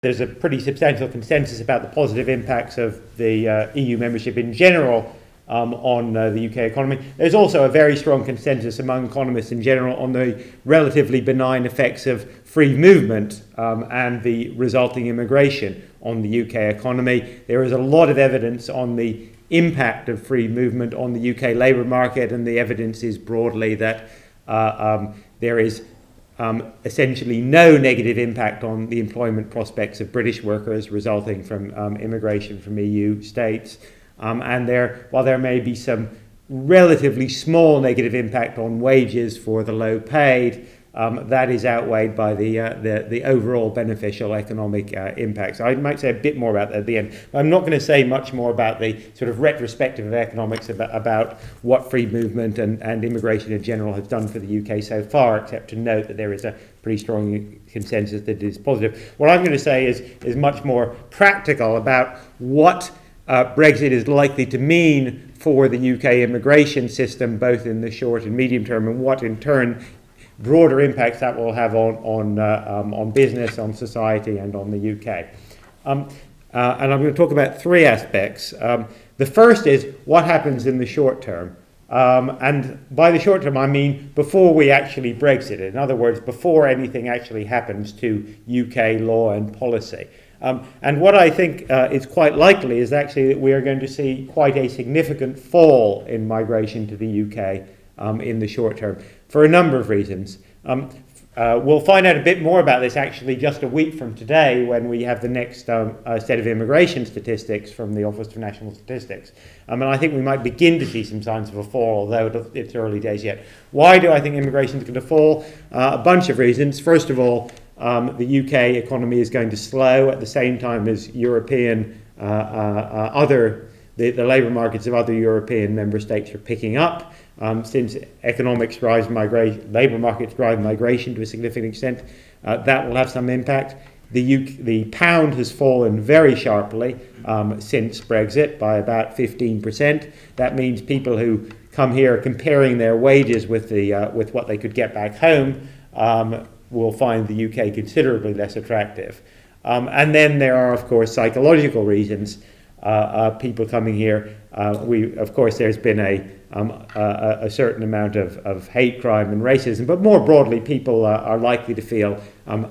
there's a pretty substantial consensus about the positive impacts of the EU membership in general on the UK economy. There's also a very strong consensus among economists in general on the relatively benign effects of free movement and the resulting immigration on the UK economy. There is a lot of evidence on the impact of free movement on the UK labour market, and the evidence is broadly that there is essentially no negative impact on the employment prospects of British workers resulting from immigration from EU states. And while there may be some relatively small negative impact on wages for the low paid, that is outweighed by the overall beneficial economic impacts. I might say a bit more about that at the end. I'm not going to say much more about the sort of retrospective of economics about what free movement and immigration in general has done for the UK so far, except to note that there is a pretty strong consensus that it is positive. What I'm going to say is much more practical about what Brexit is likely to mean for the UK immigration system, both in the short and medium term, and what in turn broader impacts that will have on business, on society, and on the UK. And I'm going to talk about three aspects. The first is what happens in the short term. And by the short term, I mean before we actually Brexit. In other words, before anything actually happens to UK law and policy. And what I think is quite likely is actually that we are going to see quite a significant fall in migration to the UK in the short term, for a number of reasons. We'll find out a bit more about this actually just a week from today when we have the next set of immigration statistics from the Office for National Statistics. And I think we might begin to see some signs of a fall, although it's early days yet. Why do I think immigration is going to fall? A bunch of reasons. First of all, the UK economy is going to slow at the same time as European the labour markets of other European member states are picking up. Since economics drives migration, labour markets drive migration to a significant extent, that will have some impact. The pound has fallen very sharply since Brexit by about 15%. That means people who come here comparing their wages with what they could get back home will find the UK considerably less attractive. And then there are, of course, psychological reasons. People coming here, of course, there's been a certain amount of hate crime and racism, but more broadly, people are likely to feel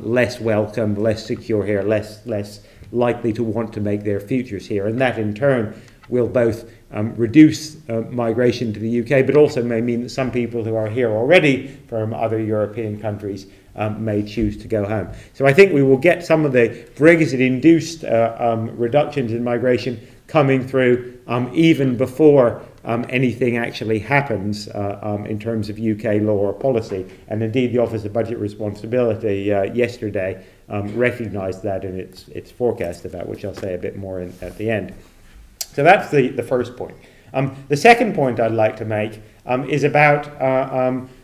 less welcome, less secure here, less likely to want to make their futures here, and that in turn will both reduce migration to the UK, but also may mean that some people who are here already from other European countries may choose to go home. So I think we will get some of the Brexit-induced reductions in migration coming through even before anything actually happens in terms of UK law or policy. And indeed, the Office of Budget Responsibility yesterday recognised that in its forecast, about which I'll say a bit more at the end. So that's the first point. The second point I'd like to make is about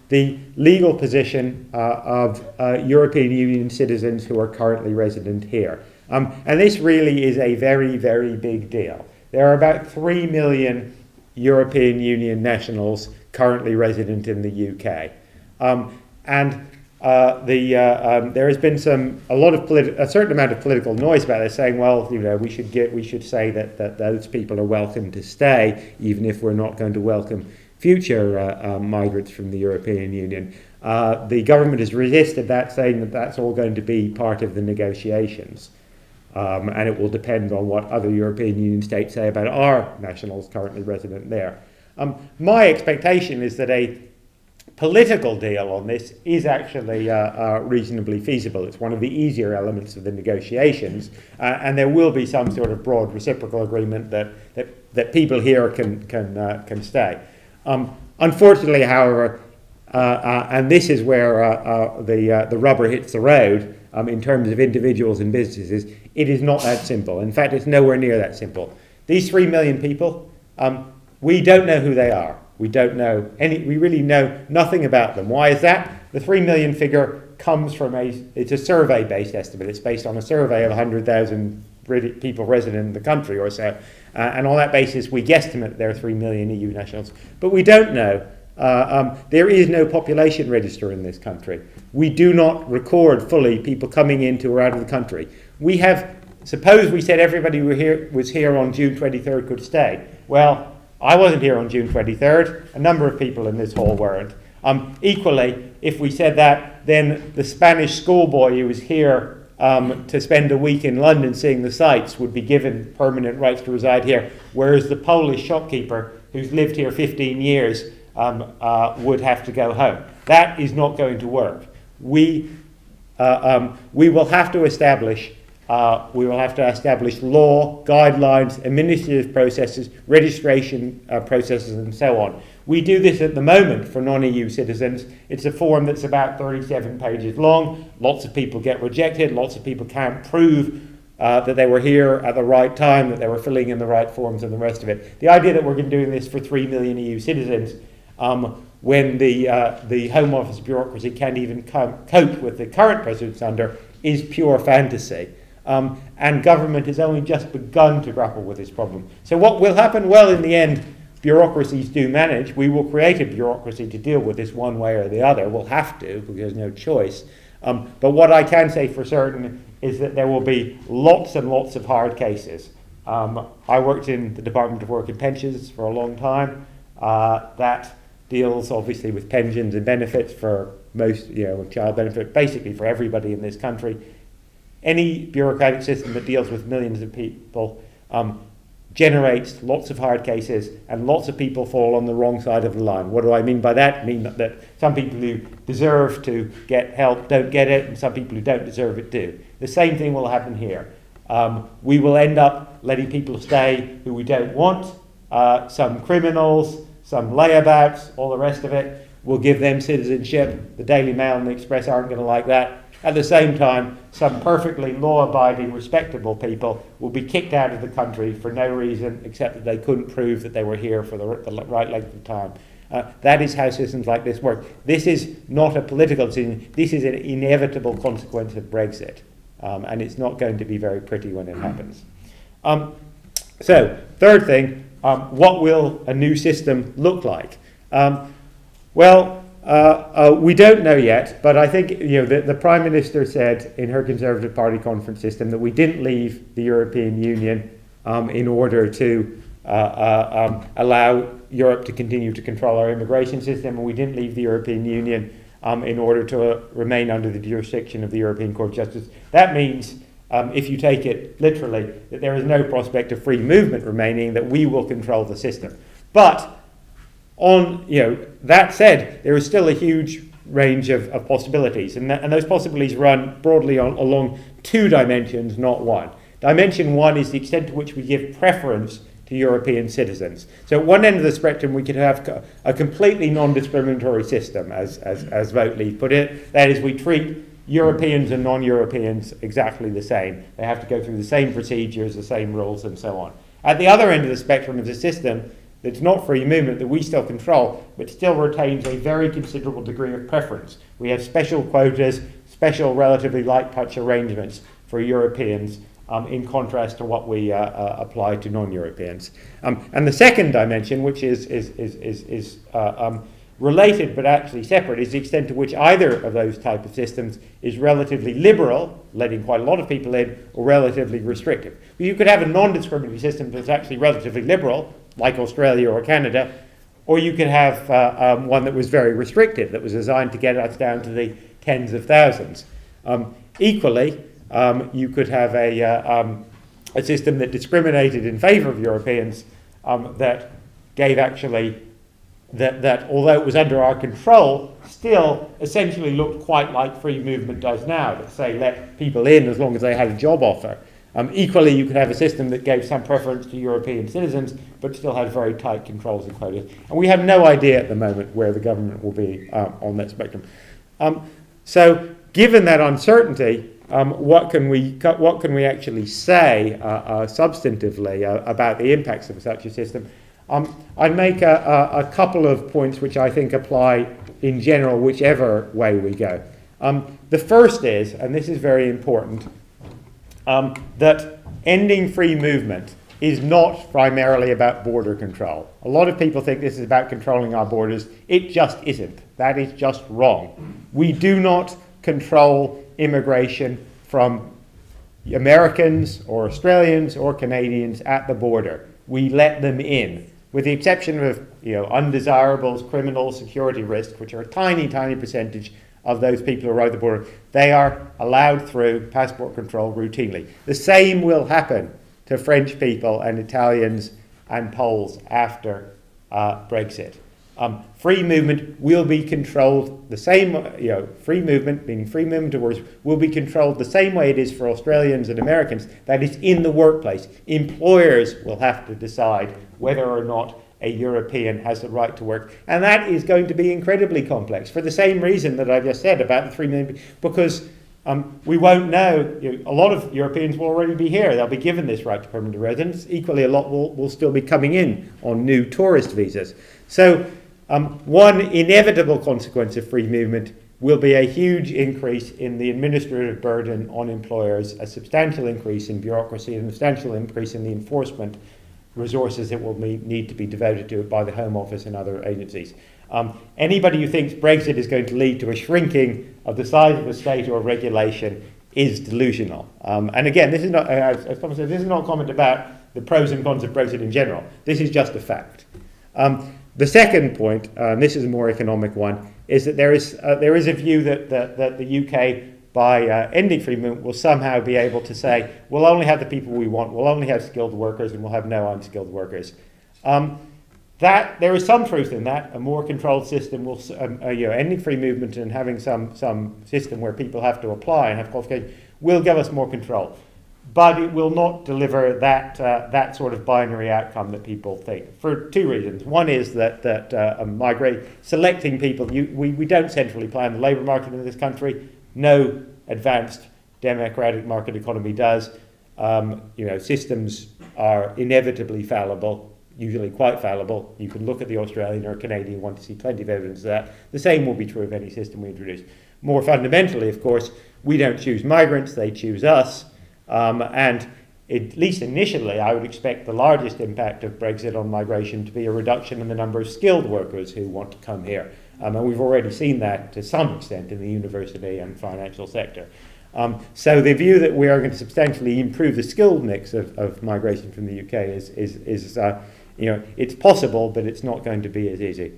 the legal position of European Union citizens who are currently resident here. And this really is a very, very big deal. There are about 3 million European Union nationals currently resident in the UK. There has been a certain amount of political noise about this, saying, well, we should say that those people are welcome to stay, even if we're not going to welcome future migrants from the European Union. The government has resisted that, saying that that's all going to be part of the negotiations. And it will depend on what other European Union states say about our nationals currently resident there. My expectation is that a political deal on this is actually reasonably feasible. It's one of the easier elements of the negotiations, and there will be some sort of broad reciprocal agreement that people here can stay. Unfortunately, however, and this is where the rubber hits the road in terms of individuals and businesses, it is not that simple. In fact, it's nowhere near that simple. These 3 million people, we don't know who they are. We don't know we really know nothing about them. Why is that? The 3 million figure comes from it's a survey-based estimate. It's based on a survey of 100,000 people resident in the country or so. And on that basis, we guesstimate there are 3 million EU nationals. But we don't know. There is no population register in this country. We do not record fully people coming into or out of the country. We have, suppose we said everybody was here on June 23rd could stay. Well, I wasn't here on June 23rd. A number of people in this hall weren't. Equally, if we said that, then the Spanish schoolboy who was here to spend a week in London seeing the sights would be given permanent rights to reside here, whereas the Polish shopkeeper who's lived here 15 years would have to go home. That is not going to work. We will have to establish law, guidelines, administrative processes, registration processes, and so on. We do this at the moment for non-EU citizens. It's a form that's about 37 pages long. Lots of people get rejected. Lots of people can't prove that they were here at the right time, that they were filling in the right forms and the rest of it. The idea that we're going to be doing this for 3 million EU citizens when the Home Office bureaucracy can't even cope with the current president's under is pure fantasy. And government has only just begun to grapple with this problem. So what will happen? Well, in the end, bureaucracies do manage. We will create a bureaucracy to deal with this one way or the other. We'll have to, because there's no choice. But what I can say for certain is that there will be lots and lots of hard cases. I worked in the Department of Work and Pensions for a long time. That deals obviously with pensions and benefits for most, child benefit, basically for everybody in this country. Any bureaucratic system that deals with millions of people generates lots of hard cases, and lots of people fall on the wrong side of the line. What do I mean by that? I mean that some people who deserve to get help don't get it, and some people who don't deserve it do. The same thing will happen here. We will end up letting people stay who we don't want, some criminals, some layabouts, all the rest of it. We'll give them citizenship. The Daily Mail and the Express aren't going to like that. At the same time, some perfectly law-abiding, respectable people will be kicked out of the country for no reason except that they couldn't prove that they were here for the right length of time. That is how systems like this work. This is not a political decision. This is an inevitable consequence of Brexit. And it's not going to be very pretty when it happens. So, third thing, what will a new system look like? We don't know yet, but I think the Prime Minister said in her Conservative Party conference system that we didn't leave the European Union in order to allow Europe to continue to control our immigration system, and we didn't leave the European Union in order to remain under the jurisdiction of the European Court of Justice. That means, if you take it literally, that there is no prospect of free movement remaining, that we will control the system. But that said, there is still a huge range of possibilities, and those possibilities run broadly along two dimensions, not one. Dimension one is the extent to which we give preference to European citizens. So at one end of the spectrum, we could have a completely non-discriminatory system, as Vote Leave put it. That is, we treat Europeans and non-Europeans exactly the same. They have to go through the same procedures, the same rules, and so on. At the other end of the spectrum is a system that's not free movement, that we still control, but still retains a very considerable degree of preference. We have special quotas, special relatively light touch arrangements for Europeans, in contrast to what we apply to non-Europeans. And the second dimension, which is related but actually separate, is the extent to which either of those type of systems is relatively liberal, letting quite a lot of people in, or relatively restrictive. You could have a non-discriminatory system that's actually relatively liberal, like Australia or Canada, or you could have one that was very restrictive, that was designed to get us down to the tens of thousands. Equally, you could have a system that discriminated in favour of Europeans, that gave actually, that although it was under our control, still essentially looked quite like free movement does now, that say let people in as long as they had a job offer. Equally, you could have a system that gave some preference to European citizens, but still had very tight controls and quotas. And we have no idea at the moment where the government will be on that spectrum. So, given that uncertainty, what can we actually say substantively about the impacts of such a system? I'd make a couple of points which I think apply in general, whichever way we go. The first is, and this is very important, that ending free movement is not primarily about border control. A lot of people think this is about controlling our borders. It just isn't. That is just wrong. We do not control immigration from Americans or Australians or Canadians at the border. We let them in, with the exception of undesirables, criminals, security risk, which are a tiny, tiny percentage of those people who arrive at the border. They are allowed through passport control routinely. The same will happen to French people and Italians and Poles after Brexit. Free movement will be controlled the same, free movement, meaning free movement of workers, will be controlled the same way it is for Australians and Americans, that is in the workplace. Employers will have to decide whether or not a European has the right to work. And that is going to be incredibly complex for the same reason that I just said about the 3 million, because we won't know. A lot of Europeans will already be here. They'll be given this right to permanent residence. Equally, a lot will still be coming in on new tourist visas. So one inevitable consequence of free movement will be a huge increase in the administrative burden on employers, a substantial increase in bureaucracy, and a substantial increase in the enforcement resources that will need to be devoted to it by the Home Office and other agencies. Anybody who thinks Brexit is going to lead to a shrinking of the size of the state or regulation is delusional. And again, this is not, as Thomas said, this is not a comment about the pros and cons of Brexit in general. This is just a fact. The second point, and this is a more economic one, is that there is a view that the UK, by ending free movement, will somehow be able to say, we'll only have the people we want, we'll only have skilled workers, and we'll have no unskilled workers. That there is some truth in that. A more controlled system will, ending free movement and having some system where people have to apply and have qualifications will give us more control. But it will not deliver that sort of binary outcome that people think, for two reasons. One is that selecting people, we don't centrally plan the labour market in this country. No advanced democratic market economy does. Systems are inevitably fallible, usually quite fallible. You can look at the Australian or Canadian one to see plenty of evidence of that. The same will be true of any system we introduce. More fundamentally, of course, we don't choose migrants, they choose us. And at least initially, I would expect the largest impact of Brexit on migration to be a reduction in the number of skilled workers who want to come here. And we've already seen that to some extent in the university and financial sector. So the view that we are going to substantially improve the skilled mix of migration from the UK is it's possible, but it's not going to be as easy.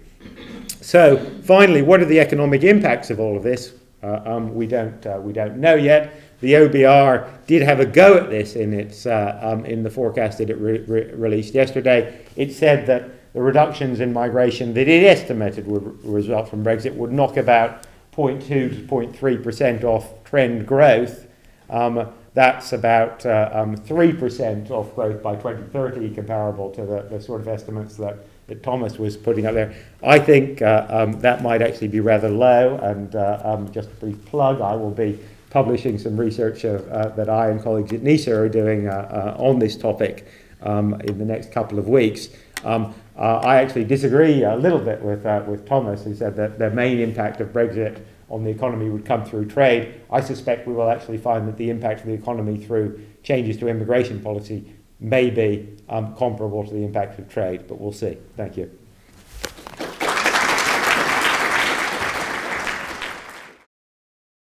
So finally, what are the economic impacts of all of this? We don't know yet. The OBR did have a go at this in its in the forecast that it released yesterday. It said that the reductions in migration that it estimated would result from Brexit would knock about 0.2 to 0.3% off trend growth. That's about 3% off growth by 2030, comparable to the sort of estimates that Thomas was putting up there. I think that might actually be rather low, and just a brief plug, I will be publishing some research that I and colleagues at NISA are doing on this topic in the next couple of weeks. I actually disagree a little bit with Thomas, who said that the main impact of Brexit on the economy would come through trade. I suspect we will actually find that the impact of the economy through changes to immigration policy may be comparable to the impact of trade, but we'll see. Thank you.